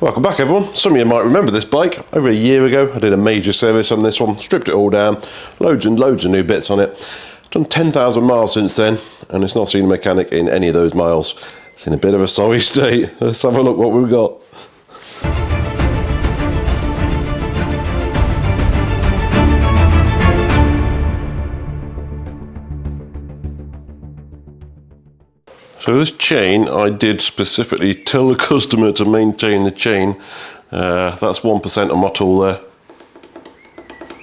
Welcome back everyone. Some of you might remember this bike. Over a year ago I did a major service on this one, stripped it all down, loads and loads of new bits on it. Done 10,000 miles since then and it's not seen a mechanic in any of those miles. It's in a bit of a sorry state. Let's have a look what we've got. So this chain, I did specifically tell the customer to maintain the chain. That's 1% on my tool there.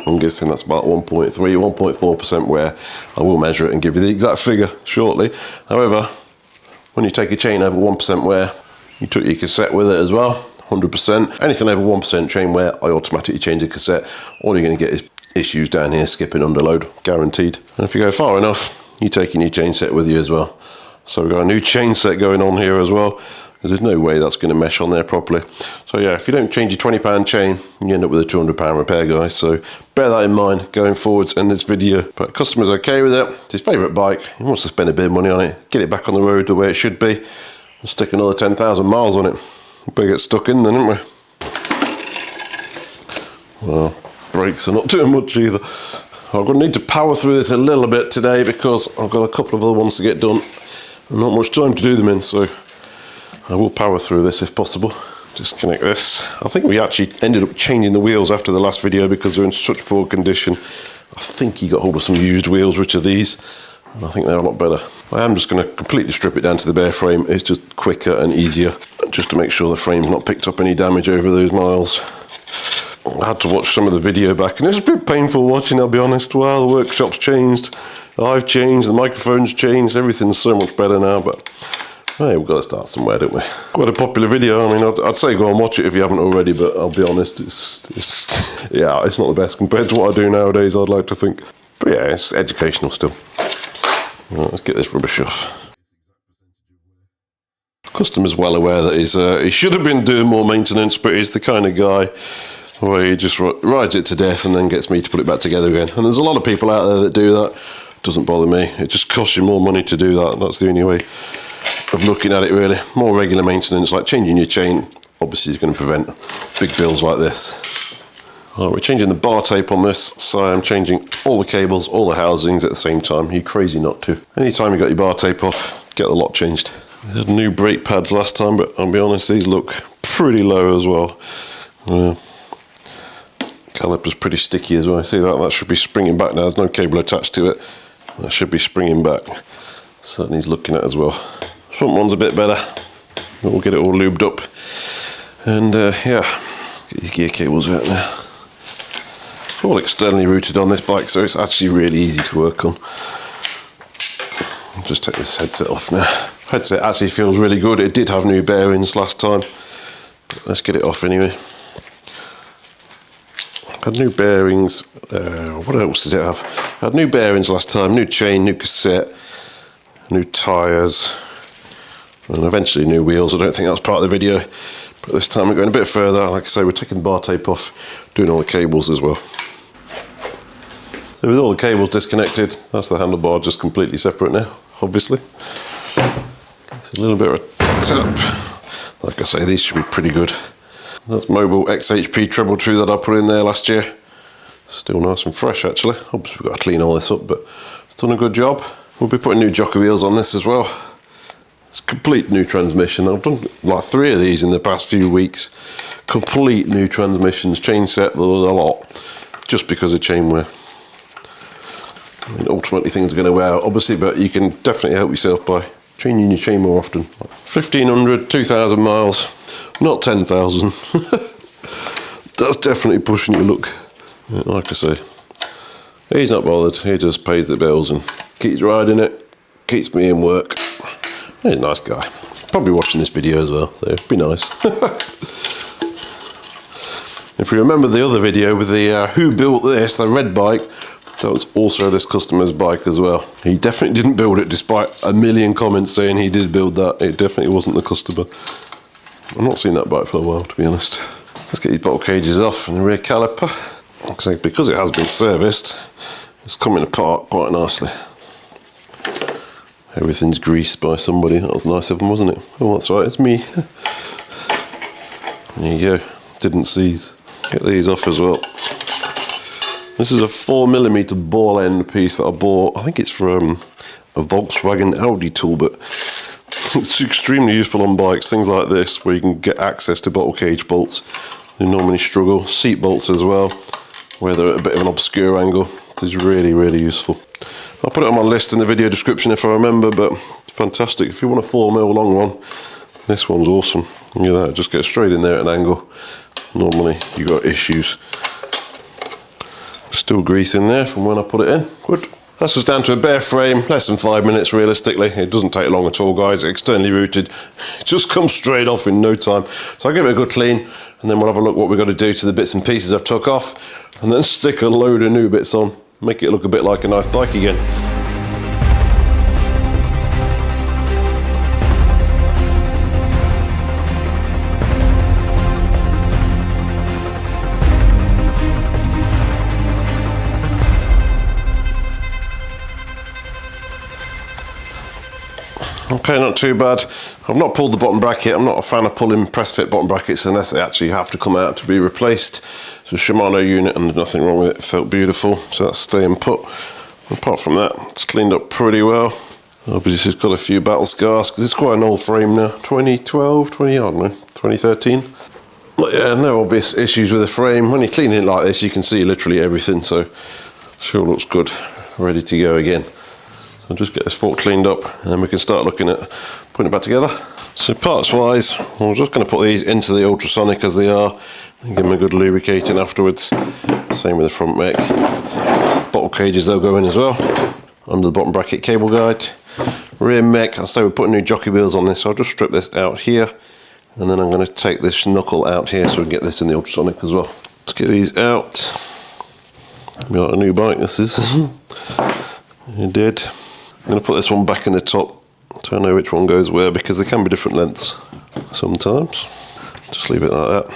I'm guessing that's about 1.3, 1.4% wear. I will measure it and give you the exact figure shortly. However, when you take a chain over 1% wear, you took your cassette with it as well, 100%. Anything over 1% chain wear, I automatically change the cassette. All you're going to get is issues down here, skipping under load, guaranteed. And if you go far enough, you're taking your chain set with you as well. So we've got a new chain set going on here as well. There's no way that's going to mesh on there properly. So yeah, if you don't change your £20 chain, you end up with a £200 repair, guys. So bear that in mind going forwards in this video. But customer's okay with it. It's his favourite bike. He wants to spend a bit of money on it, get it back on the road the way it should be, and stick another 10,000 miles on it. We better get stuck in then, haven't we? Well, brakes are not doing much either. I'm going to need to power through this a little bit today because I've got a couple of other ones to get done. Not much time to do them in, so I will power through this if possible. Disconnect this. I think we actually ended up changing the wheels after the last video because they're in such poor condition. I think he got hold of some used wheels, which are these, and I think they're a lot better. I am just going to completely strip it down to the bare frame. It's just quicker and easier, just to make sure the frame's not picked up any damage over those miles. I had to watch some of the video back and it's a bit painful watching, I'll be honest. Well, the workshop's changed, I've changed, the microphone's changed, everything's so much better now, but hey, we've got to start somewhere, don't we? Quite a popular video. I mean, I'd say go and watch it if you haven't already, but I'll be honest, yeah, it's not the best compared to what I do nowadays, I'd like to think. But yeah, it's educational still. Right, let's get this rubbish off. Customer's well aware that he should have been doing more maintenance, but he's the kind of guy where he just rides it to death and then gets me to put it back together again. And there's a lot of people out there that do that. It doesn't bother me. It just costs you more money to do that. That's the only way of looking at it, really. More regular maintenance, like changing your chain, obviously is going to prevent big bills like this. All right, we're changing the bar tape on this, so I'm changing all the cables, all the housings at the same time. You're crazy not to. Anytime you got your bar tape off, get the lot changed. We had new brake pads last time, but I'll be honest, these look pretty low as well. Caliper's pretty sticky as well. I see that should be springing back now. There's no cable attached to it. That should be springing back. So that needs looking at as well. Front one's a bit better. We'll get it all lubed up. And yeah, get these gear cables out now. It's all externally routed on this bike, so it's actually really easy to work on. I'll just take this headset off now. Headset actually feels really good. It did have new bearings last time. But let's get it off anyway. Had new bearings, what else did it have? Had new bearings last time, new chain, new cassette, new tyres, and eventually new wheels. I don't think that's part of the video, but this time we're going a bit further. Like I say, we're taking the bar tape off, doing all the cables as well. So with all the cables disconnected, that's the handlebar just completely separate now, obviously. It's a little bit of a tap. Like I say, these should be pretty good. That's Mobile XHP treble true that I put in there last year. Still nice and fresh actually. Obviously we've got to clean all this up, but it's done a good job. We'll be putting new jockey wheels on this as well. It's a complete new transmission. I've done like 3 of these in the past few weeks. Complete new transmissions, chain set, a lot. Just because of chain wear. I mean, ultimately things are going to wear out obviously, but you can definitely help yourself by changing your chain more often. 1,500, 2,000 miles. Not 10,000. That's definitely pushing your luck. Like I say, he's not bothered. He just pays the bills and keeps riding it. Keeps me in work. He's a nice guy. Probably watching this video as well, so it'd be nice. If you remember the other video with the who built this, the red bike, that was also this customer's bike as well. He definitely didn't build it, despite a million comments saying he did build that. It definitely wasn't the customer. I've not seen that bike for a while, to be honest. Let's get these bottle cages off and the rear caliper. Like I say, because it has been serviced, it's coming apart quite nicely. Everything's greased by somebody. That was nice of them, wasn't it? Oh, that's right, it's me. There you go, didn't seize. Get these off as well. This is a 4mm ball end piece that I bought. I think it's from a Volkswagen Audi tool, but it's extremely useful on bikes, things like this, where you can get access to bottle cage bolts. You normally struggle. Seat bolts as well, where they're at a bit of an obscure angle. This is really, really useful. I'll put it on my list in the video description if I remember, but it's fantastic. If you want a 4mm long one, this one's awesome. Look at that, just get straight in there at an angle. Normally you got issues. Still grease in there from when I put it in. Good. That's just down to a bare frame, less than 5 minutes realistically. It doesn't take long at all, guys. Externally routed, it just comes straight off in no time. So I'll give it a good clean, and then we'll have a look what we've got to do to the bits and pieces I've took off, and then stick a load of new bits on, make it look a bit like a nice bike again. Okay, not too bad. I've not pulled the bottom bracket. I'm not a fan of pulling press fit bottom brackets unless they actually have to come out to be replaced. It's a Shimano unit and there's nothing wrong with it. It felt beautiful, so that's staying put. Apart from that, it's cleaned up pretty well. Obviously it's got a few battle scars because it's quite an old frame now. 2012, 2013. But yeah, no obvious issues with the frame. When you clean it like this, you can see literally everything, so sure looks good. Ready to go again. I'll just get this fork cleaned up and then we can start looking at putting it back together. So parts wise, I'm just going to put these into the ultrasonic as they are and give them a good lubricating afterwards. Same with the front mech. Bottle cages, they'll go in as well. Under the bottom bracket cable guide. Rear mech, I say we're putting new jockey wheels on this, so I'll just strip this out here and then I'm going to take this knuckle out here so we can get this in the ultrasonic as well. Let's get these out. Be like a new bike this is. You did. I'm going to put this one back in the top so I know which one goes where, because they can be different lengths sometimes. Just leave it like that.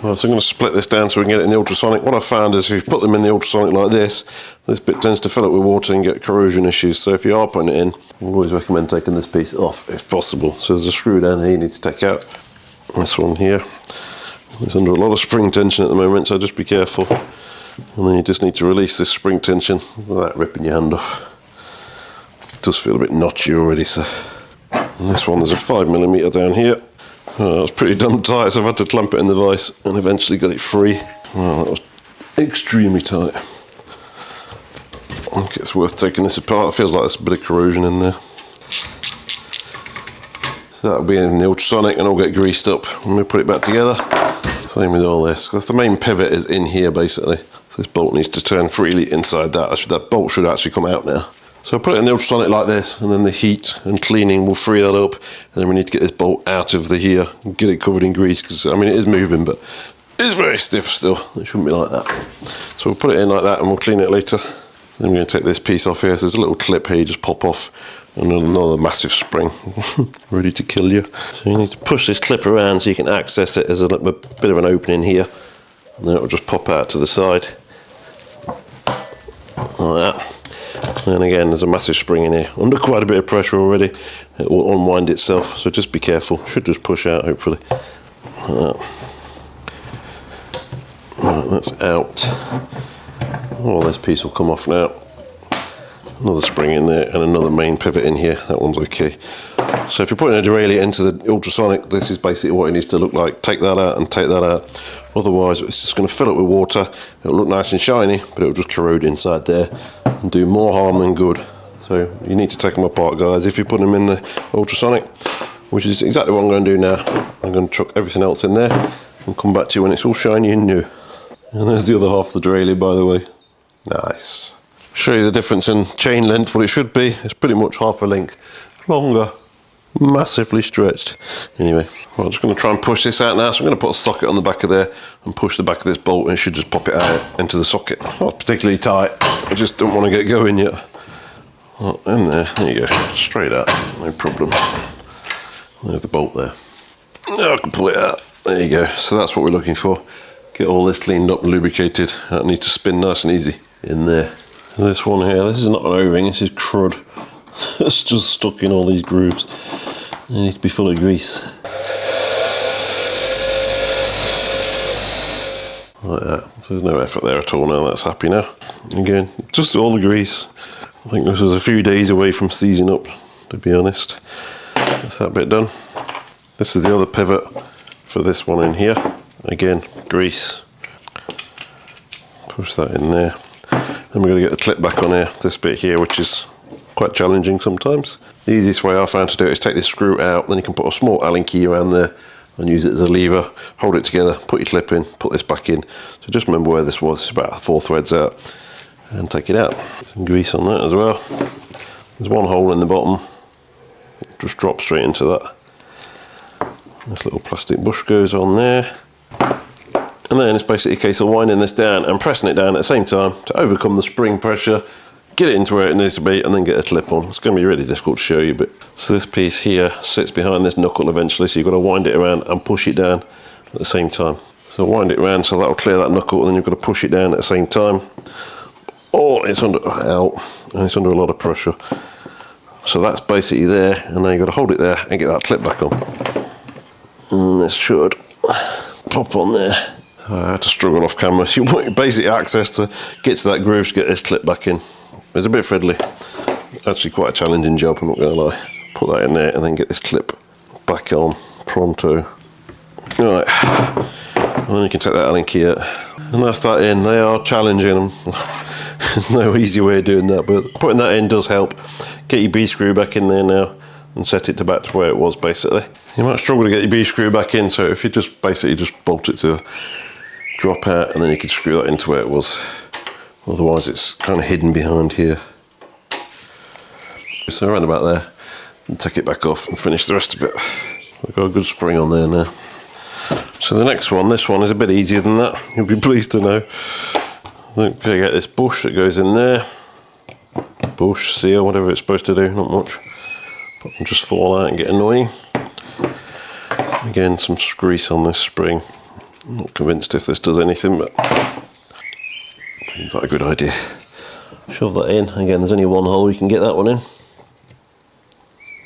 Right, so I'm going to split this down so we can get it in the ultrasonic. What I found is if you put them in the ultrasonic like this bit tends to fill up with water and get corrosion issues. So if you are putting it in, I always recommend taking this piece off if possible. So there's a screw down here you need to take out. This one here. It's under a lot of spring tension at the moment, so just be careful. And then you just need to release this spring tension without ripping your hand off. It does feel a bit notchy already, so. And this one, there's a 5mm down here. Oh, that was pretty damn tight, so I've had to clamp it in the vise and eventually got it free. Well, that was extremely tight. I think it's worth taking this apart. It feels like there's a bit of corrosion in there. So that'll be in the ultrasonic and all get greased up when we put it back together. Same with all this, because the main pivot is in here basically. So this bolt needs to turn freely inside that. Actually, that bolt should actually come out now. So I'll put it in the ultrasonic like this, and then the heat and cleaning will free that up. And then we need to get this bolt out of the here and get it covered in grease, because I mean it is moving, but it's very stiff still. It shouldn't be like that. So we'll put it in like that and we'll clean it later. Then we're going to take this piece off here. So there's a little clip here, you just pop off, and another massive spring ready to kill you. So you need to push this clip around so you can access it. There's a bit of an opening here, and then it will just pop out to the side like that. And again, there's a massive spring in here. Under quite a bit of pressure already, it will unwind itself, so just be careful. Should just push out, hopefully. Right, that's out. Oh, this piece will come off now. Another spring in there and another main pivot in here. That one's okay. So if you're putting a derailleur into the ultrasonic, this is basically what it needs to look like. Take that out and take that out. Otherwise, it's just going to fill up with water. It'll look nice and shiny, but it'll just corrode inside there and do more harm than good. So you need to take them apart, guys, if you put them in the ultrasonic, which is exactly what I'm going to do now. I'm going to chuck everything else in there and come back to you when it's all shiny and new. And there's the other half of the derailleur, by the way. Nice. Show you the difference in chain length. What it should be, it's pretty much half a link longer, massively stretched. Anyway, well, I'm just going to try and push this out now. So I'm going to put a socket on the back of there and push the back of this bolt, and it should just pop it out into the socket. Not particularly tight, I just don't want to get going yet. Oh, in there you go, straight out, no problem. There's the bolt there. Now I can pull it out. There you go. So that's what we're looking for. Get all this cleaned up and lubricated. That needs to spin nice and easy in there. And this one here, this is not an O-ring, this is crud. It's just stuck in all these grooves. It needs to be full of grease. like that. So there's no effort there at all now, that's happy now. Again, just all the grease. I think this was a few days away from seizing up, to be honest. That's that bit done. This is the other pivot for this one in here. Again, grease. Push that in there. Then we're going to get the clip back on here, this bit here, which is quite challenging sometimes. The easiest way I found to do it is take this screw out, then you can put a small Allen key around there and use it as a lever, hold it together, put your clip in, put this back in. So just remember where this was, it's about 4 threads out, and take it out. Some grease on that as well. There's one hole in the bottom, just drop straight into that. This little plastic bush goes on there. And then it's basically a case of winding this down and pressing it down at the same time to overcome the spring pressure, get it into where it needs to be, and then get a clip on. It's going to be really difficult to show you, but so this piece here sits behind this knuckle eventually, so you've got to wind it around and push it down at the same time. So wind it around so that'll clear that knuckle, and then you've got to push it down at the same time. Or it's under out, and it's under a lot of pressure. So that's basically there, and now you've got to hold it there and get that clip back on. And this should pop on there. I had to struggle off camera. You want basic access to get to that groove to get this clip back in. It's a bit fiddly. Actually quite a challenging job, I'm not going to lie. Put that in there and then get this clip back on pronto. Right, and then you can take that Allen key out. And that's that in. They are challenging. There's no easy way of doing that, but putting that in does help. Get your B-screw back in there now and set it back to where it was basically. You might struggle to get your B-screw back in, so if you just basically just bolt it to drop out, and then you can screw that into where it was. Otherwise it's kind of hidden behind here. So around about there, and take it back off and finish the rest of it. We've got a good spring on there now. So the next one, this one is a bit easier than that, you'll be pleased to know. Don't forget this bush that goes in there. Bush, seal, whatever it's supposed to do, not much. But can just fall out and get annoying. Again, some grease on this spring. I'm not convinced if this does anything, but seems like a good idea. Shove that in. Again, there's only one hole, you can get that one in.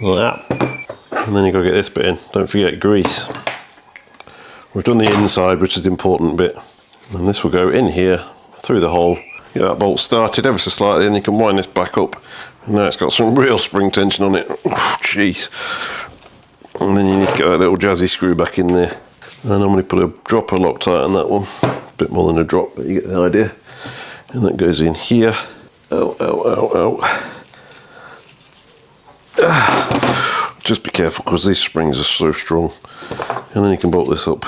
Like that. And then you've got to get this bit in. Don't forget grease. We've done the inside, which is the important bit. And this will go in here, through the hole. Get that bolt started ever so slightly, and you can wind this back up. And now it's got some real spring tension on it. Jeez. And then you need to get that little jazzy screw back in there. I normally put a dropper Loctite on that one. A bit more than a drop, but you get the idea. And that goes in here. Ow, ow, ow, ow. Just be careful, because these springs are so strong. And then you can bolt this up.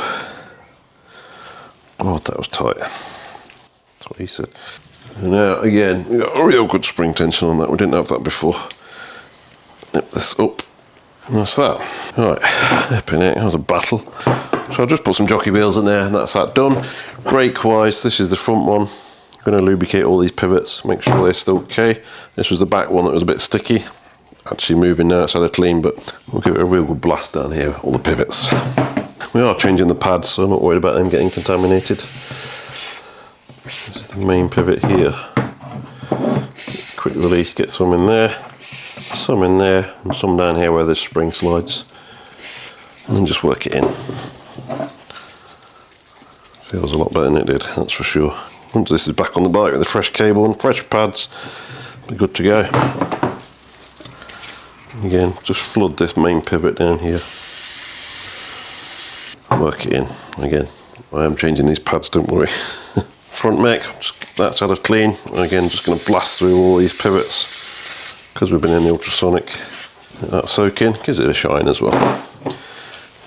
God, that was tight. That's what he said. And now, again, we've got a real good spring tension on that. We didn't have that before. Nip this up. And that's that. Right, flipping it, that was a battle. So I'll just put some jockey wheels in there, and that's that done. Brake wise, this is the front one. I'm going to lubricate all these pivots, make sure they're still okay. This was the back one that was a bit sticky. Actually moving now, it's had a clean, but we'll give it a real good blast down here, all the pivots. We are changing the pads, so I'm not worried about them getting contaminated. This is the main pivot here. Quick release, get some in there, some in there, and some down here where this spring slides. And then just work it in. Feels a lot better than it did, that's for sure. Once this is back on the bike with a fresh cable and fresh pads, be good to go. Again, just flood this main pivot down here. Work it in. Again, I am changing these pads, don't worry. Front mech, that's had a clean. Again, just going to blast through all these pivots because we've been in the ultrasonic. Let that soak in, gives it a shine as well.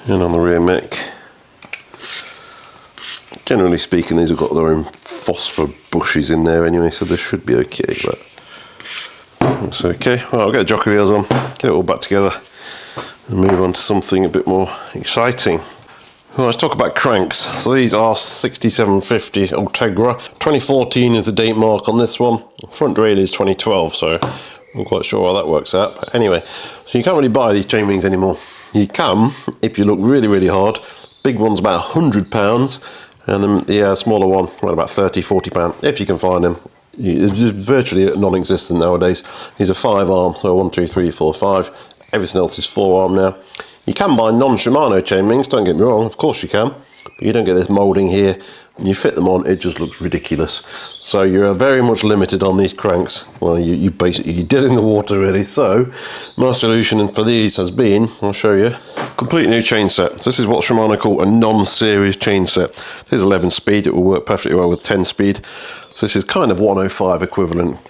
And on the rear mech, generally speaking, these have got their own phosphor bushes in there anyway, so this should be okay. But it's okay. Well, I'll get the jockey wheels on, get it all back together, and move on to something a bit more exciting. Well, let's talk about cranks. So these are 6750 Ultegra. 2014 is the date mark on this one. Front rail is 2012, so I'm not quite sure how that works out. But anyway, so you can't really buy these chain wings anymore. You can if you look really, really hard. Big one's about £100, and then the smaller one, around about £30–40, if you can find them. It's just virtually non-existent nowadays. These are 5-arm, so 1, 2, 3, 4, 5. Everything else is 4-arm now. You can buy non-Shimano chain wings, don't get me wrong, of course you can, but you don't get this moulding here. When you fit them on, it just looks ridiculous. So you're very much limited on these cranks. Well, you basically, you're dead in the water really. So my solution for these has been, I'll show you, complete new chain set. So this is what Shimano call a non-series chain set. This is 11 speed, it will work perfectly well with 10 speed. So this is kind of 105 equivalent.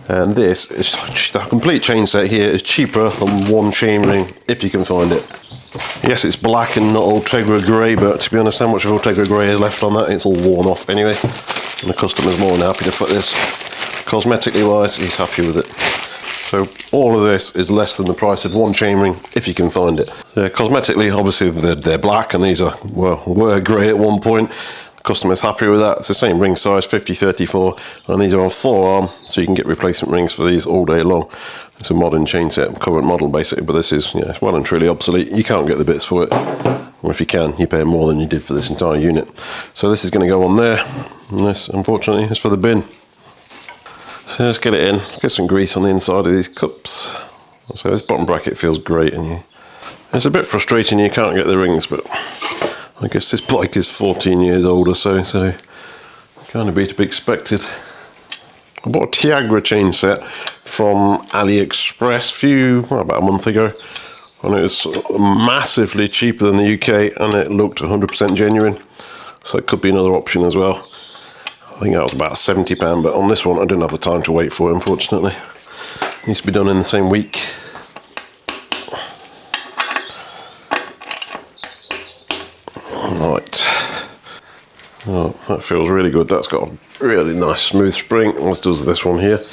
And this is, the complete chain set here is cheaper than one chainring, if you can find it. Yes, it's black and not Ultegra grey, but to be honest, how much of Ultegra grey is left on that? It's all worn off anyway. And the customer's more than happy to fit this. Cosmetically wise, he's happy with it. So all of this is less than the price of one chainring, if you can find it. So cosmetically, obviously they're black, and these are, well, were grey at one point. The customer's happy with that. It's the same ring size, 50-34, and these are on forearm, so you can get replacement rings for these all day long. It's a modern chain set, current model basically, but this is, it's well and truly obsolete. You can't get the bits for it, or if you can, you pay more than you did for this entire unit. So this is going to go on there, and this, unfortunately, is for the bin. So let's get it in, get some grease on the inside of these cups. So this bottom bracket feels great, and it's a bit frustrating you can't get the rings, but I guess this bike is 14 years old or so kind of be to be expected. I bought a Tiagra chain set from AliExpress about a month ago, and it was massively cheaper than the UK, and it looked 100% genuine, so it could be another option as well. I think that was about £70, but on this one I didn't have the time to wait for it, unfortunately. It needs to be done in the same week. Right. Oh, that feels really good. That's got a really nice smooth spring, as does this one here.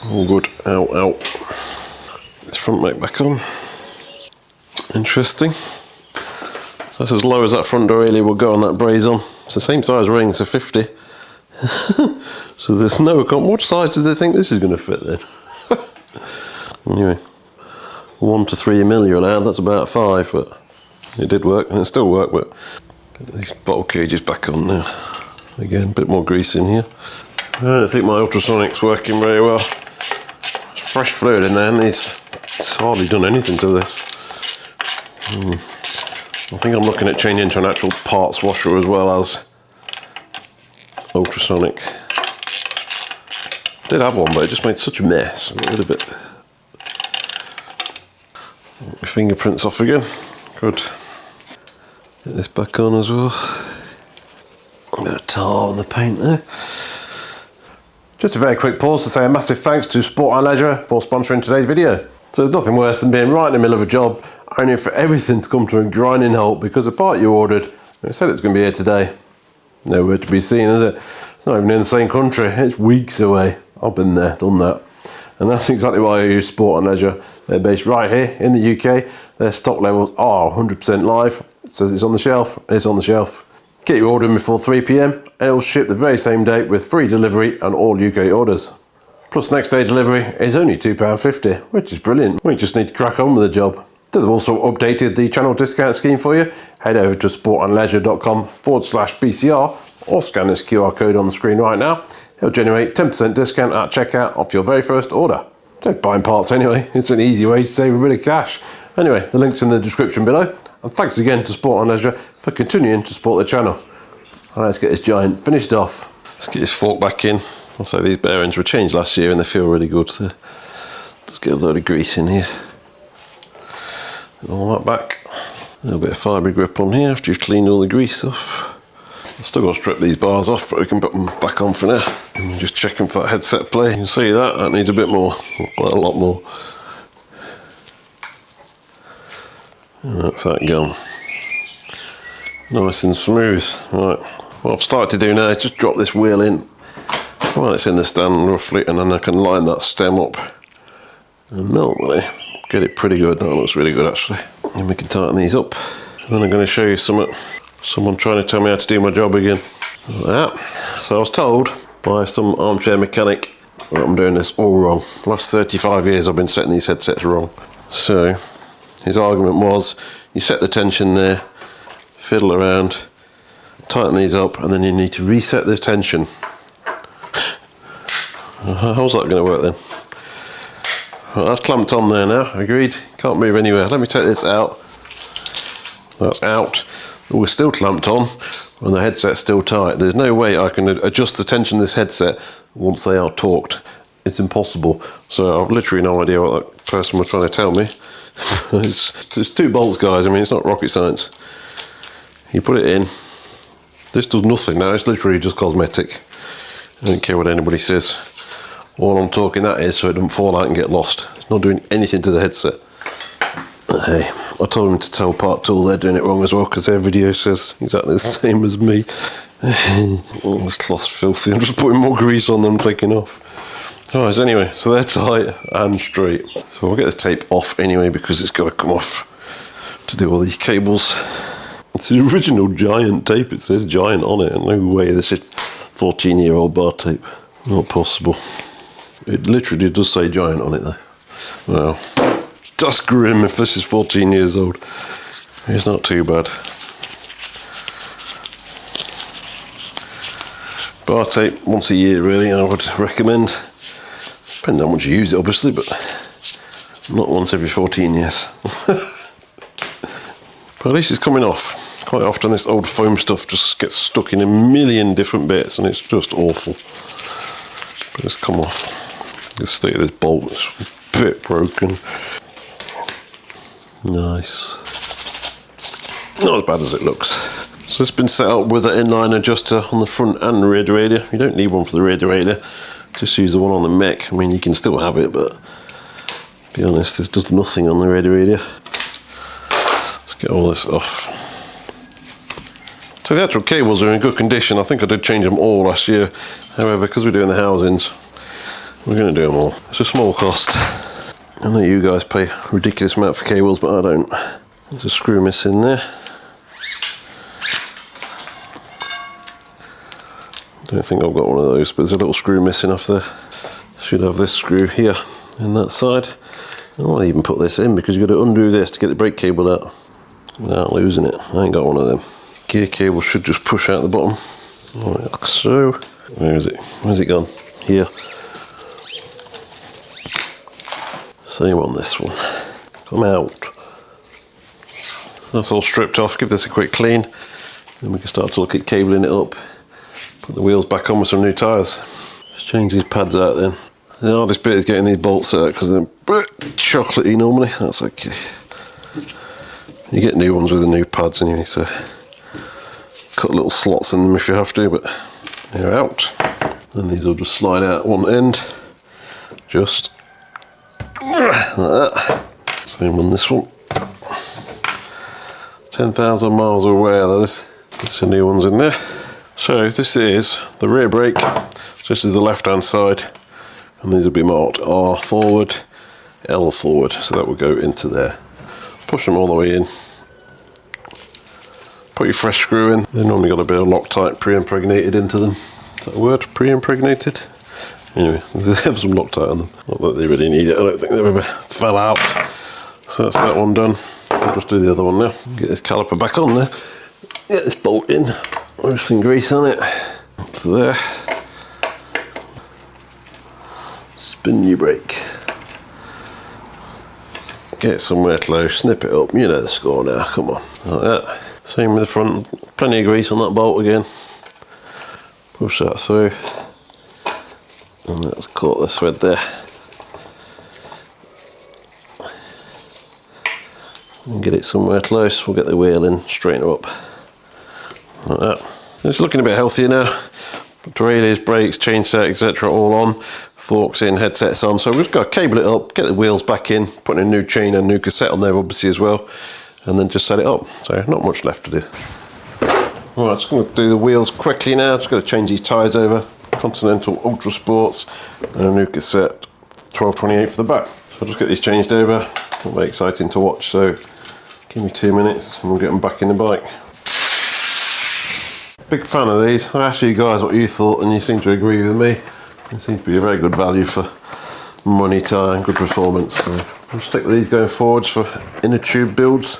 All good. Ow, ow. This front mate back on. Interesting. So that's as low as that front derailleur will go on that braze on. It's the same size ring, so 50. So there's no... What size do they think this is going to fit then? Anyway, 1 to 3 mil you're allowed. That's about 5, but it did work, and it still worked. But get these bottle cages back on now. Again, a bit more grease in here. I don't think my ultrasonic's working very well. There's fresh fluid in there, and it's hardly done anything to this. I think I'm looking at changing to an actual parts washer as well as ultrasonic. I did have one, but it just made such a mess. I got rid of it. Get my fingerprints off again. Good. Get this back on as well. A bit of tar on the paint there. Just a very quick pause to say a massive thanks to Sport and Leisure for sponsoring today's video. So there's nothing worse than being right in the middle of a job, only for everything to come to a grinding halt because the part you ordered, it said it's going to be here today. Nowhere to be seen, is it? It's not even in the same country, it's weeks away. I've been there, done that. And that's exactly why I use Sport and Leisure. They're based right here in the UK. Their stock levels are 100% live. It says it's on the shelf, it's on the shelf. Get your order in before 3 PM and it will ship the very same day with free delivery on all UK orders. Plus next day delivery is only £2.50, which is brilliant. We just need to crack on with the job. They've also updated the channel discount scheme for you. Head over to sportandleisure.com/BCR or scan this QR code on the screen right now. It'll generate 10% discount at checkout off your very first order. Don't buy parts anyway, it's an easy way to save a bit of cash. Anyway, the link's in the description below. And thanks again to Sport and Leisure for continuing to support the channel. Right, let's get this Giant finished off. Let's get this fork back in. Also, these bearings were changed last year and they feel really good. So let's get a load of grease in here. All that back. A little bit of fibre grip on here after you've cleaned all the grease off. I've still got to strip these bars off, but we can put them back on for now. And just checking for that headset play. You can see that needs a bit more, quite a lot more. And that's that gone. Nice and smooth. Right. What I've started to do now is just drop this wheel in while it's in the stand roughly, and then I can line that stem up and normally get it pretty good. That looks really good actually. And we can tighten these up. And then I'm going to show you someone trying to tell me how to do my job again. Like that. So I was told by some armchair mechanic that I'm doing this all wrong. The last 35 years I've been setting these headsets wrong. So his argument was, you set the tension there, fiddle around, tighten these up, and then you need to reset the tension. How's that going to work then? Well, that's clamped on there now, agreed. Can't move anywhere. Let me take this out. That's out. we're still clamped on and the headset's still tight. There's no way I can adjust the tension of this headset once they are torqued. It's impossible. So I've literally no idea what that person was trying to tell me. It's 2 bolts, guys. I mean, it's not rocket science. You put it in. This does nothing now. It's literally just cosmetic. I don't care what anybody says. All I'm talking that is so it doesn't fall out and get lost. It's not doing anything to the headset. But hey, I told them to tell Part Tool they're doing it wrong as well, because their video says exactly the same as me. Oh, this cloth's filthy. I'm just putting more grease on them, taking off. Alright, anyway, so they're tight and straight. So we'll get this tape off anyway, because it's got to come off to do all these cables. It's the original Giant tape. It says Giant on it. No way this is 14-year-old bar tape. Not possible. It literally does say Giant on it though. Wow. That's grim if this is 14 years old. It's not too bad. Bar tape once a year really, I would recommend. Depending on how much you use it obviously, but not once every 14 years. But at least it's coming off. Quite often this old foam stuff just gets stuck in a million different bits and it's just awful. But it's come off. The state of this bolt is a bit broken. Nice. Not as bad as it looks. So it's been set up with an inline adjuster on the front and rear derailleur. You don't need one for the rear derailleur. Just use the one on the mech. I mean, you can still have it, but to be honest, there's just nothing on the rear derailleur. Let's get all this off. So the actual cables are in good condition. I think I did change them all last year. However, because we're doing the housings, we're going to do them all. It's a small cost. I know you guys pay a ridiculous amount for cables, but I don't. There's a screw missing there. Don't think I've got one of those, but there's a little screw missing off there. Should have this screw here in that side. I won't even put this in because you've got to undo this to get the brake cable out without losing it. I ain't got one of them. Gear cable should just push out the bottom, like so. Where is it? Where's it gone? Here. Same on this one. Come out. That's all stripped off. Give this a quick clean. Then we can start to look at cabling it up. Put the wheels back on with some new tyres. Just change these pads out then. The hardest bit is getting these bolts out because they're a bit chocolatey normally. That's okay. You get new ones with the new pads anyway, so cut little slots in them if you have to, but they're out. And these will just slide out one end. Just like that. Same on this one. 10,000 miles away, that is. There's some new ones in there. So this is the rear brake. So this is the left hand side, and these will be marked R forward, L forward. So that will go into there. Push them all the way in. Put your fresh screw in. They've normally got a bit of Loctite pre-impregnated into them. Is that a word? Pre-impregnated? Anyway, they have some Loctite on them. Not that they really need it. I don't think they've ever fell out. So that's that one done. I'll just do the other one now. Get this caliper back on there. Get this bolt in. With some grease on it. Up to there. Spin your brake. Get somewhere close. Snip it up. You know the score now. Come on. Like that. Same with the front. Plenty of grease on that bolt again. Push that through. And let's cut the thread there. And get it somewhere close. We'll get the wheel in, straighten it up. Like that. It's looking a bit healthier now. Derailleurs, brakes, chainset, etc. all on. Forks in, headsets on. So we've just got to cable it up, get the wheels back in, put in a new chain and a new cassette on there obviously as well. And then just set it up. So not much left to do. Right, just going to do the wheels quickly now. Just got to change these tyres over. Continental Ultra Sports and a new cassette 1228 for the back. So I'll just get these changed over. Not very exciting to watch, so give me 2 minutes and we'll get them back in the bike. Big fan of these. I asked you guys what you thought and you seem to agree with me. It seems to be a very good value for money tyre and good performance. So I'll stick with these going forwards for inner tube builds.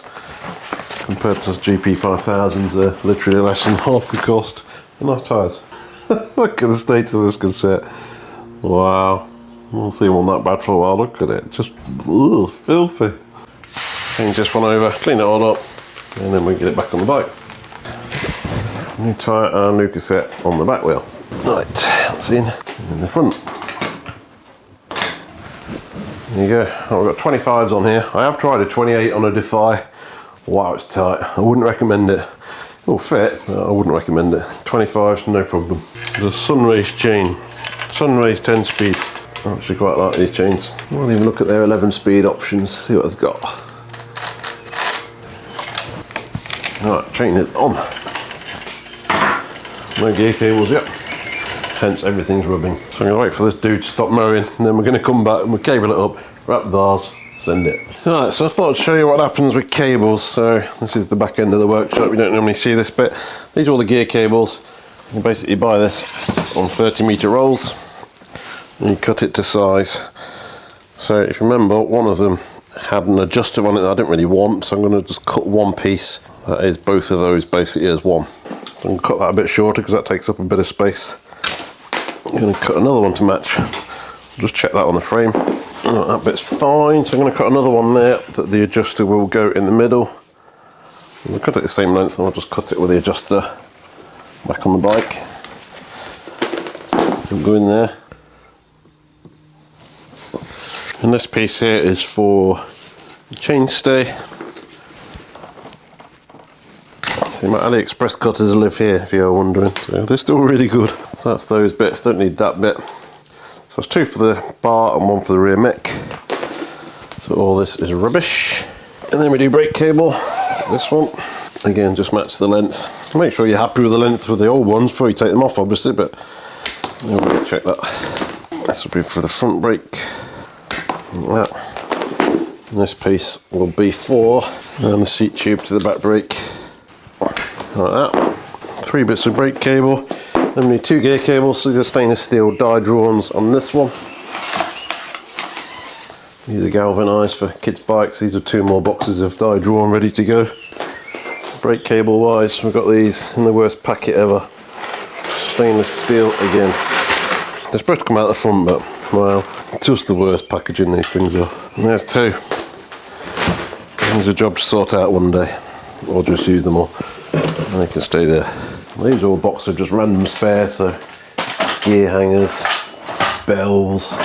Compared to GP5000s, they're literally less than half the cost. And nice tyres. Look at the state of this cassette. Wow. I won't see one that bad for a while. Look at it. Just filthy. Change this one over, clean it all up, and then we get it back on the bike. New tyre and new cassette on the back wheel. Right, that's in the front. There you go. Oh, we've got 25s on here. I have tried a 28 on a Defy. Wow, it's tight. I wouldn't recommend it. It'll fit, but I wouldn't recommend it. 25s, no problem. The Sunrace chain. Sunrace 10 speed. I actually quite like these chains. I'll even look at their 11 speed options, see what they've got. Right, chain is on. No gear cables yet. Hence everything's rubbing. So I'm going to wait for this dude to stop mowing, and then we're going to come back and we'll cable it up, wrap the bars, send it. Right, so I thought I'd show you what happens with cables. So this is the back end of the workshop. You don't normally see this bit. These are all the gear cables. You basically buy this on 30-metre rolls and you cut it to size. So if you remember, one of them had an adjuster on it that I didn't really want, so I'm going to just cut one piece. That is both of those basically as one. So I'm going to cut that a bit shorter because that takes up a bit of space. I'm going to cut another one to match. Just check that on the frame. Right, that bit's fine, so I'm going to cut another one there that the adjuster will go in the middle. So we'll cut it the same length and I'll just cut it with the adjuster back on the bike. It'll go in there. And this piece here is for the chainstay. See, my AliExpress cutters live here, if you're wondering. So they're still really good. So that's those bits, don't need that bit. So it's two for the bar and one for the rear mech. So all this is rubbish. And then we do brake cable, this one. Again, just match the length. Make sure you're happy with the length with the old ones before you take them off, obviously, but we'll check that. This will be for the front brake. Like that. And this piece will be for the seat tube to the back brake. Like that. 3 bits of brake cable. Then we need 2 gear cables, so these are stainless steel die drawings on this one. These are galvanised for kids' bikes. These are 2 more boxes of die drawn ready to go. Brake cable wise, we've got these in the worst packet ever. Stainless steel again. They're supposed to come out the front, but well, just the worst packaging these things are. And there's 2. There's a job to sort out one day, or just use them all, and they can stay there. These are all boxes of just random spares, so gear hangers, bells,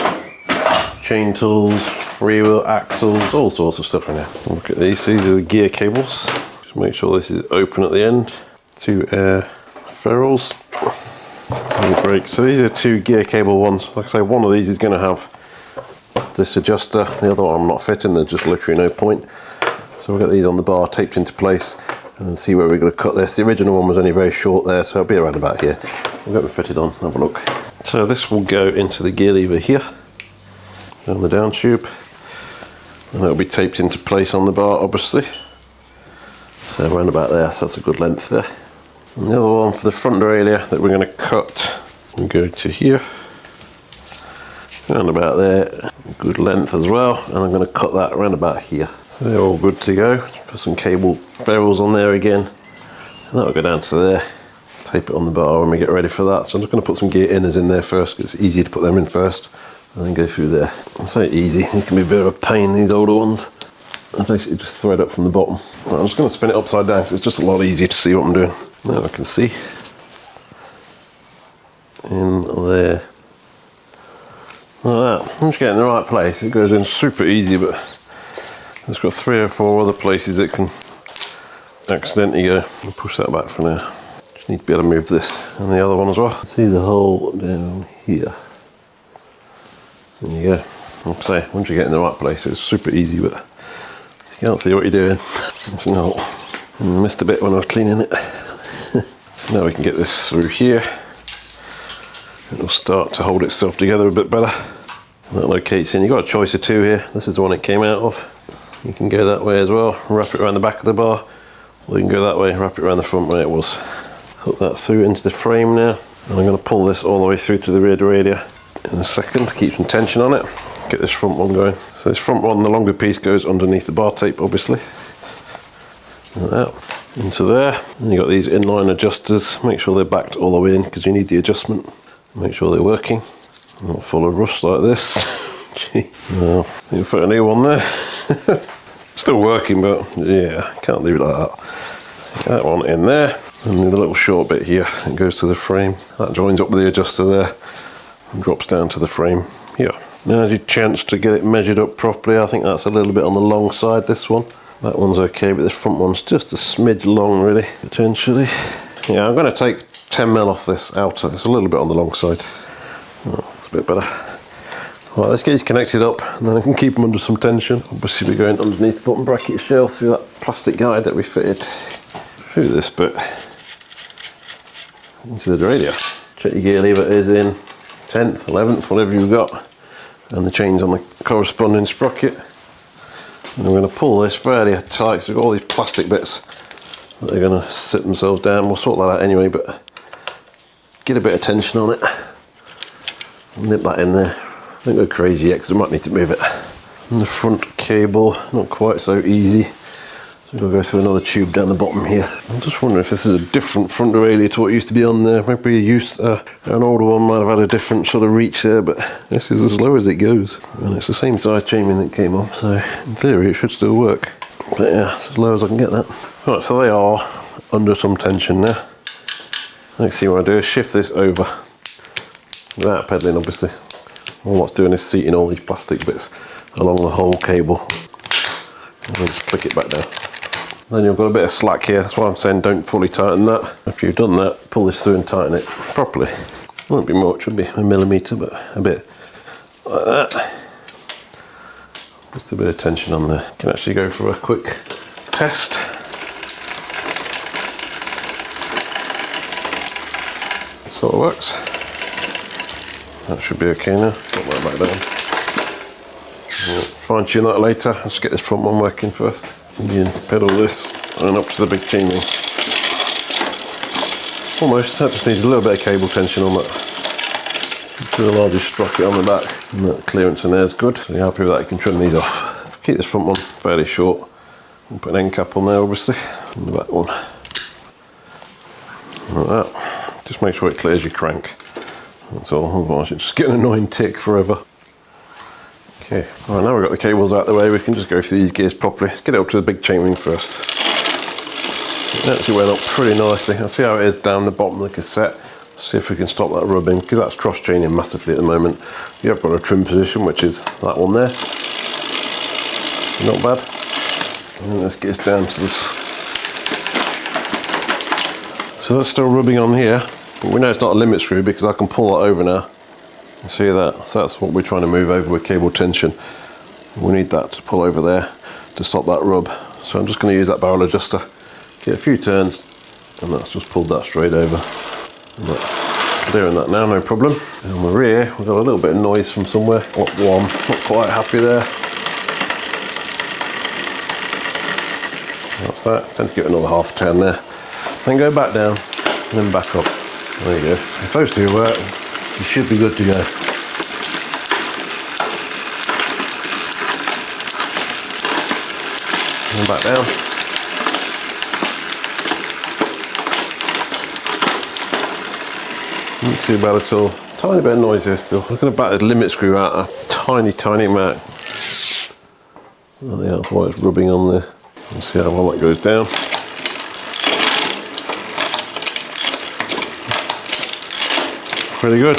chain tools, freewheel axles, all sorts of stuff in here. Look at these are the gear cables. Just make sure this is open at the end. 2 air ferrules. And the brakes. So these are 2 gear cable ones. Like I say, one of these is going to have this adjuster, the other one I'm not fitting, there's just literally no point. So we'll get these on the bar taped into place and then see where we're going to cut this. The original one was only very short there, so it'll be around about here. We'll get them fitted on, have a look. So this will go into the gear lever here, down the down tube, and it'll be taped into place on the bar, obviously. So around about there, so that's a good length there. And the other one for the front derailleur that we're going to cut will go to here, around about there, good length as well, and I'm going to cut that around about here. They're all good to go. Put some cable ferrules on there again, and that'll go down to there. Tape it on the bar when we get ready for that. So I'm just going to put some gear inners in there first, because it's easier to put them in first and then go through there. It's so easy, it can be a bit of a pain, these older ones. I basically just thread up from the bottom. Right, I'm just going to spin it upside down because it's just a lot easier to see what I'm doing. Now I can see in there. Like that. I'm just getting in the right place. It goes in super easy, but it's got 3 or 4 other places it can accidentally go. I'll push that back for now. Just need to be able to move this and the other one as well. See the hole down here. There you go. Like I say, once you get in the right place, it's super easy, but you can't see what you're doing. It's not. I missed a bit when I was cleaning it. Now we can get this through here. It'll start to hold itself together a bit better. That locates in. You've got a choice of 2 here. This is the one it came out of. You can go that way as well, wrap it around the back of the bar, or you can go that way, wrap it around the front where it was. Hook that through into the frame now, and I'm going to pull this all the way through to the rear derailleur in a second to keep some tension on it. Get this front one going. So this front one, the longer piece, goes underneath the bar tape, obviously. Like that. Into there. And you've got these inline adjusters. Make sure they're backed all the way in, because you need the adjustment. Make sure they're working. Not full of rust like this. Gee. No, you can put a new one there. Still working, but yeah, can't leave it like that. Get that one in there. And the little short bit here, it goes to the frame. That joins up with the adjuster there and drops down to the frame here. Now as you chance to get it measured up properly, I think that's a little bit on the long side, this one. That one's okay, but this front one's just a smidge long really, potentially. Yeah, I'm going to take 10mm off this outer. It's a little bit on the long side. Oh, it's a bit better. Right, let's get these connected up and then I can keep them under some tension. Obviously we're going underneath the bottom bracket shell through that plastic guide that we fitted through this bit into the derailleur. Check your gear lever is in 10th, 11th, whatever you've got, and the chain's on the corresponding sprocket. And we're going to pull this fairly tight because we've got all these plastic bits that are going to sit themselves down. We'll sort that out anyway, but get a bit of tension on it. Nip that in there. Don't go crazy yet because I might need to move it. And the front cable, not quite so easy. So we'll go through another tube down the bottom here. I'm just wondering if this is a different front derailleur to what used to be on there. Maybe an older one might have had a different sort of reach there, but this is as low as it goes. And it's the same size chainring that came off, so in theory it should still work. But yeah, it's as low as I can get that. Right, so they are under some tension now. Next thing I want to do is shift this over without pedaling, obviously. All that's doing is seating all these plastic bits along the whole cable. And then just click it back down. Then you've got a bit of slack here, that's why I'm saying don't fully tighten that. After you've done that, pull this through and tighten it properly. Won't be much, it'll be a millimetre, but a bit like that. Just a bit of tension on there. You can actually go for a quick test. Sort of works. That should be okay now. Put that back down. Fine tune that later. Let's get this front one working first. You can pedal this and up to the big chainring. Almost. That just needs a little bit of cable tension on that. To the largest sprocket on the back. And that clearance in there is good. So you're happy with that, you can trim these off. Keep this front one fairly short. And put an end cap on there obviously. And the back one. Like that. Just make sure it clears your crank. That's all, otherwise it's just get an annoying tick forever. Okay, right, now we've got the cables out of the way, we can just go through these gears properly. Let's get it up to the big chainring first. It actually went up pretty nicely. I'll see how it is down the bottom of the cassette. See if we can stop that rubbing, because that's cross chaining massively at the moment. You have got a trim position, which is that one there. Not bad. And let's get this down to this. So that's still rubbing on here, but we know it's not a limit screw because I can pull that over now. See that? So that's what we're trying to move over with cable tension. We need that to pull over there to stop that rub. So I'm just going to use that barrel adjuster, get a few turns, and that's just pulled that straight over. And that's doing that now, no problem. And on the rear, we've got a little bit of noise from somewhere. Not quite happy there. That's that. Tend to give it another half turn there. Then go back down, and then back up. There you go. If those two work, you should be good to go. And back down. Not too bad at all. Tiny bit of noise here still. I'm going to back the limit screw out a tiny amount. I think that's why it's rubbing on there. Let's see how well that goes down. Pretty good.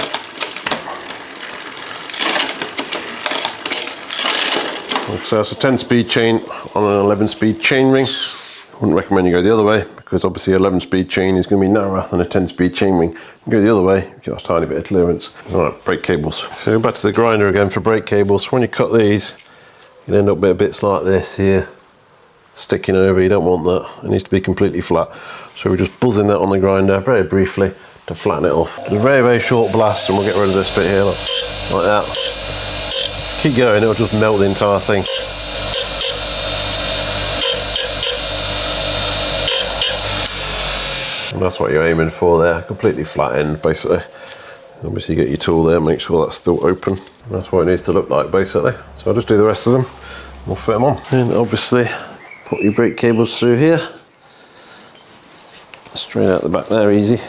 So it's a 10-speed chain on an 11-speed chain ring. I wouldn't recommend you go the other way because obviously an 11-speed chain is going to be narrower than a 10-speed chain ring. You go the other way, you get a tiny bit of clearance. All right, brake cables. So back to the grinder again for brake cables. When you cut these, you end up with bits like this here, sticking over. You don't want that. It needs to be completely flat. So we're just buzzing that on the grinder very briefly to flatten it off. A very short blast and we'll get rid of this bit here, like that. Keep going, it'll just melt the entire thing. And that's what you're aiming for there, completely flat end basically. Obviously you get your tool there, make sure that's still open. And that's what it needs to look like basically. So I'll just do the rest of them, we'll fit them on. And obviously put your brake cables through here. Straight out the back there, easy.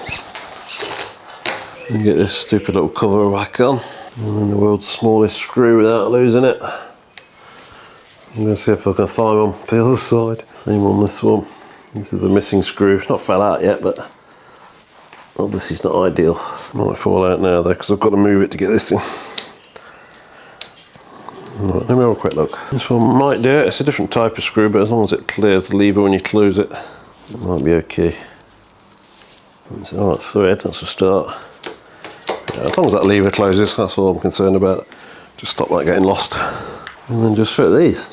And get this stupid little cover back on. And then the world's smallest screw without losing it. I'm going to see if I can find one for the other side. Same on this one. This is the missing screw. It's not fell out yet, but obviously it's not ideal. Might fall out now though, because I've got to move it to get this in. Right, let me have a quick look. This one might do it. It's a different type of screw, but as long as it clears the lever when you close it, it might be okay. It's all right thread, that's a start. Yeah, as long as that lever closes, that's all I'm concerned about. Just stop that getting lost. And then just fit these.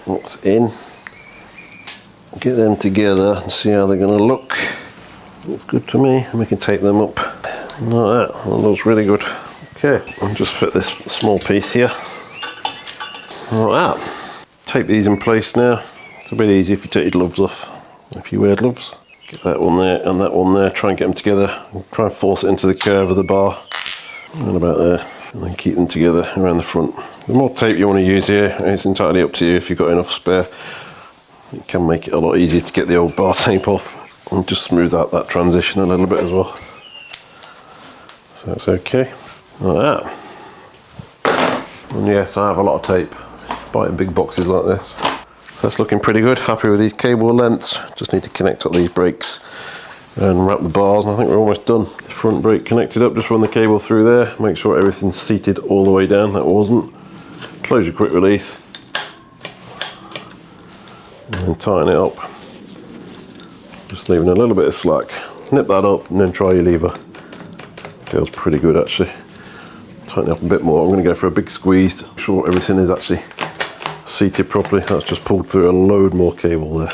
What's in? Get them together and see how they're going to look. Looks good to me, and we can tape them up like that. That looks really good. Okay, I'll just fit this small piece here. Like that. Tape these in place now. It's a bit easy if you take your gloves off. If you wear gloves, get that one there and that one there. Try and get them together. And try and force it into the curve of the bar. And about there. And then keep them together around the front. The more tape you want to use here, it's entirely up to you if you've got enough spare. It can make it a lot easier to get the old bar tape off and just smooth out that transition a little bit as well. So that's okay. Like that. And yes, I have a lot of tape. Buy in big boxes like this. So that's looking pretty good. Happy with these cable lengths. Just need to connect up these brakes and wrap the bars, and I think we're almost done. Front brake connected up, just run the cable through there. Make sure everything's seated all the way down. That wasn't. Close your quick release. And then tighten it up. Just leaving a little bit of slack. Nip that up and then try your lever. Feels pretty good actually. Tighten it up a bit more. I'm going to go for a big squeeze to make sure everything is actually seated properly. That's just pulled through a load more cable there.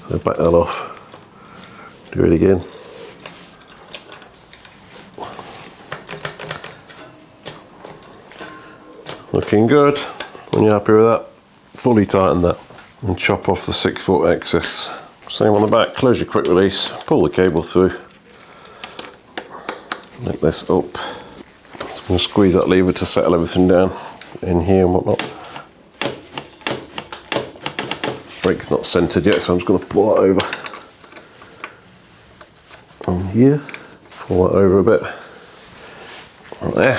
So back that off. Do it again. Looking good. When you're happy with that, fully tighten that and chop off the 6 foot excess. Same on the back. Close your quick release, pull the cable through. Lift this up. I'm going to squeeze that lever to settle everything down in here and whatnot. Brake's not centered yet, so I'm just going to pull that over on here. Pull that over a bit. Right there.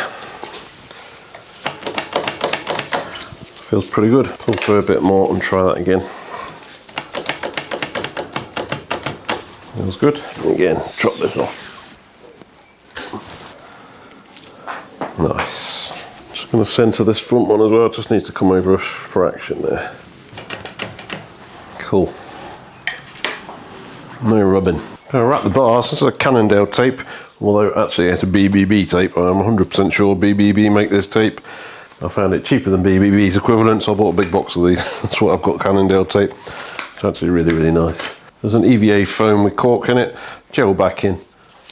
Feels pretty good. Pull through a bit more and try that again. Feels good. And again, drop this off. Nice. Just going to centre this front one as well. It just needs to come over a fraction there. Cool. No rubbing. I'm going to wrap the bars. This is a Cannondale tape, although actually it's a BBB tape. I'm 100% sure BBB make this tape. I found it cheaper than BBB's equivalent, so I bought a big box of these. That's what I've got, Cannondale tape. It's actually really, really nice. There's an EVA foam with cork in it, gel backing.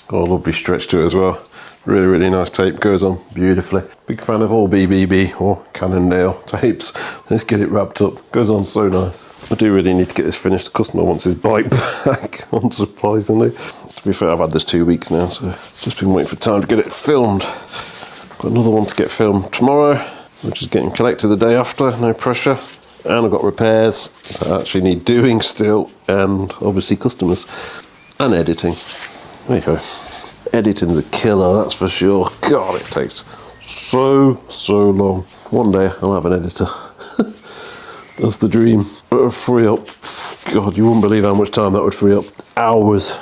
Got a lovely stretch to it as well. Really, really nice tape, goes on beautifully. Big fan of all BBB or Cannondale tapes. Let's get it wrapped up, goes on so nice. I do really need to get this finished. The customer wants his bike back, unsurprisingly. To be fair, I've had this 2 weeks now, so just been waiting for time to get it filmed. Got another one to get filmed tomorrow, which is getting collected the day after, no pressure. And I've got repairs that actually need doing still, and obviously customers, and editing. There you go. Editing's a killer, that's for sure. God, it takes so long. One day I'll have an editor. That's the dream. It would free up, God, you wouldn't believe how much time that would free up. Hours.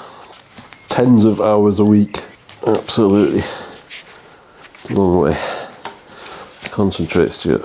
Tens of hours a week. Absolutely. Long way. Concentrate, Stuart.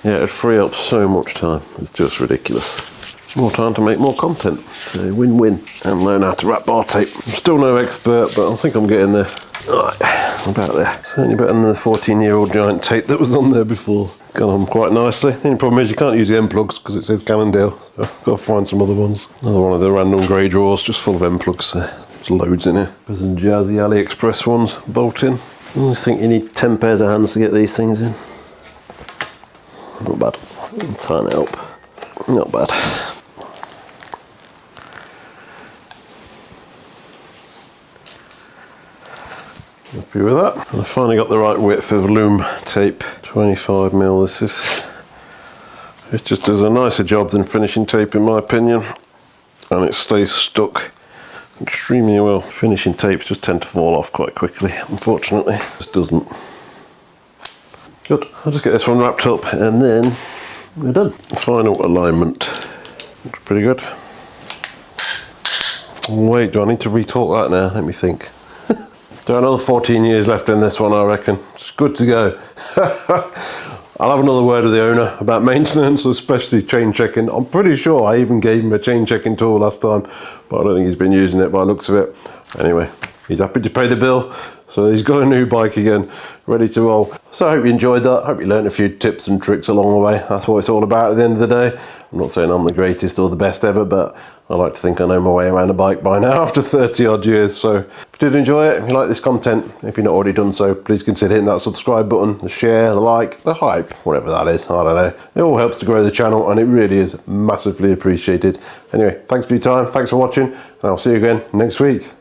Yeah, it'd free up so much time. It's just ridiculous. More time to make more content. So win-win. And learn how to wrap bar tape. I'm still no expert, but I think I'm getting there. Alright, about there. Certainly better than the 14-year-old Giant tape that was on there before. Gone on quite nicely. The only problem is you can't use the end plugs because it says Cannondale. So I've got to find some other ones. Another one of the random grey drawers just full of end plugs. There's loads in here. There's some jazzy AliExpress ones bolt in. I always think you need 10 pairs of hands to get these things in. Not bad. Tighten it up. Not bad. Happy with that. And I finally got the right width of loom tape. 25mm this is. It just does a nicer job than finishing tape in my opinion. And it stays stuck extremely well. Finishing tapes just tend to fall off quite quickly, unfortunately. This doesn't. Good. I'll just get this one wrapped up and then we're done. Final alignment. Looks pretty good. Wait, do I need to retalk that now? Let me think. There are another 14 years left in this one, I reckon. It's good to go. I'll have another word with the owner about maintenance, especially chain checking. I'm pretty sure I even gave him a chain checking tool last time, but I don't think he's been using it by the looks of it. Anyway, he's happy to pay the bill, so he's got a new bike again, ready to roll. So I hope you enjoyed that. I hope you learned a few tips and tricks along the way. That's what it's all about at the end of the day. I'm not saying I'm the greatest or the best ever, but I like to think I know my way around a bike by now after 30 odd years. So if you did enjoy it, if you like this content, if you've not already done so, please consider hitting that subscribe button, the share, the like, the hype, whatever that is, I don't know. It all helps to grow the channel and it really is massively appreciated. Anyway, thanks for your time, thanks for watching, and I'll see you again next week.